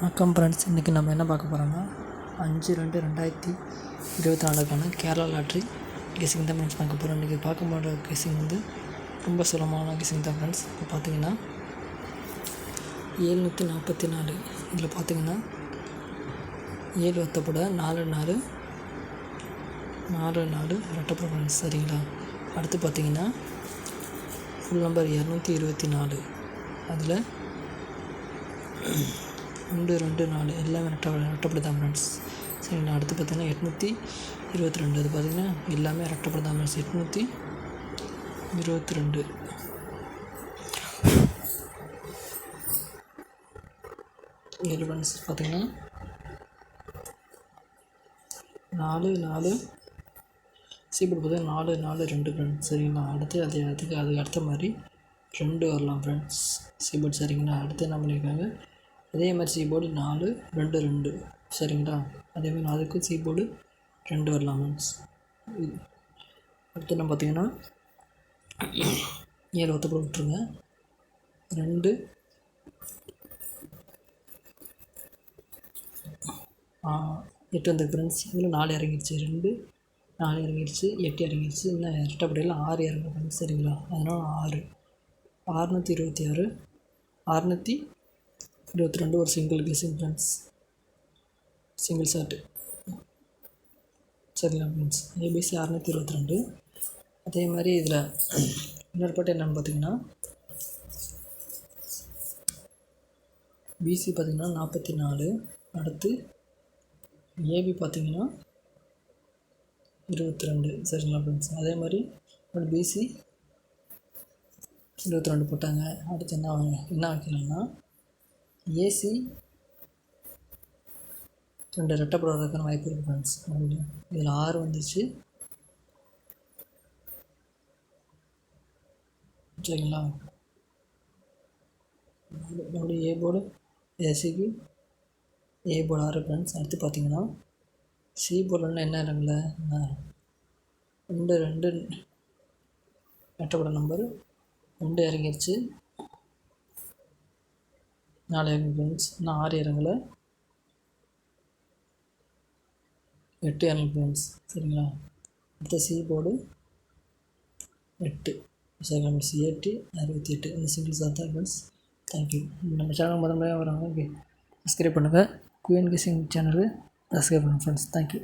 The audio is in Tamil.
வணக்கம் ஃப்ரெண்ட்ஸ். இன்றைக்கி நம்ம என்ன பார்க்க போகிறோம்னா 5/2/2024 கேரளா லாட்ரி கெஸிங் தான் ஃப்ரெண்ட்ஸ் பார்க்க போகிறோம். இன்றைக்கி பார்க்க போகிற கெஸிங் ரொம்ப சுலபமான கெஸிங் தான் ஃப்ரெண்ட்ஸ். இப்போ பார்த்தீங்கன்னா 744 இதில் பார்த்தீங்கன்னா 7 ஒத்தப்பட 4 ரெட்டப்பட ஃப்ரெண்ட்ஸ். சரிங்களா? அடுத்து பார்த்தீங்கன்னா ஃபுல் நம்பர் 224 அதில் 224 எல்லாமே ரெட்டப்பட தான் ஃப்ரெண்ட்ஸ். சரிங்களா? அடுத்து பார்த்தீங்கன்னா 822 அது பார்த்தீங்கன்னா எல்லாமே ரெட்டப்பட தான் ஃப்ரெண்ட்ஸ். 822 ஏழு ஃப்ரெண்ட்ஸ். பார்த்தீங்கன்னா 4 சீபோர்டு பார்த்தீங்கன்னா 4 ஃப்ரெண்ட்ஸ். சரிங்களா? அடுத்து அதுக்கு அடுத்த மாதிரி 2 வரலாம் ஃப்ரெண்ட்ஸ் சீபோர்டு. சரிங்களா? அடுத்து என்ன பண்ணியிருக்காங்க, அதே மாதிரி சீபோர்டு 4 2 சரிங்களா? அதேமாதிரி அதுக்கும் சீபோர்டு 2 வரலாம் ஃப்ரெண்ட்ஸ். அடுத்து என்ன பார்த்தீங்கன்னா 7 ஒத்தப்பட விட்டுருங்க. 2 8 வந்து ஃப்ரெண்ட்ஸ். இதில் 4 இறங்கிடுச்சு. 4 இறங்கிடுச்சு, 8 இறங்கிடுச்சு. இன்னும் ரெட்டப்படையில் 6 இறங்க ஃப்ரெண்ட்ஸ். சரிங்களா? அதனால் 626 622 ஒரு single guessing friends, single shot. சரிங்களா ஃப்ரெண்ட்ஸ்? ஏபிசி 622. அதே மாதிரி இதில் இன்னொரு பாட்டு என்னென்னு பார்த்தீங்கன்னா பிசி பார்த்திங்கன்னா 44. அடுத்து ஏபி பார்த்திங்கன்னா 22. சரிங்களா ஃப்ரெண்ட்ஸ்? அதே மாதிரி ஒரு பிசி 22 போட்டாங்க. அடுத்து என்ன வைக்கலாம்னா ஏசி 2 ரெட்டப்பட வரதுக்கான வாய்ப்பு இருக்குது ஃப்ரெண்ட்ஸ். இதில் 6 வந்துச்சு. சரிங்களா? மறுபடியும் ஏ போர்டு ஏசிக்கு ஏ போர்டு 6 ஃப்ரெண்ட்ஸ். அடுத்து பார்த்தீங்கன்னா சி போர்டில் என்ன இறங்கல, 2 ரெட்டப்பட நம்பர் 2 இறங்கிடுச்சு. 4 இறங்கி ஃப்ரெண்ட்ஸ். இன்னும் 6 இறங்கலை, 8 இறங்கி ஃப்ரெண்ட்ஸ். சரிங்களா? அடுத்த சி போர்டு 8. சரிங்களா ஃப்ரெண்ட்ஸ்? 8 68 இந்த சிங்கிள்ஸ் தான் ஃப்ரெண்ட்ஸ். தேங்க்யூ. நம்ம சேனல் முதன்மையாக வராங்க, சப்ஸ்கிரைப் பண்ணுங்கள். குயின் கெஸிங் சேனலு சப்ஸ்கிரைப் பண்ணுங்கள் ஃப்ரெண்ட்ஸ். தேங்க்யூ.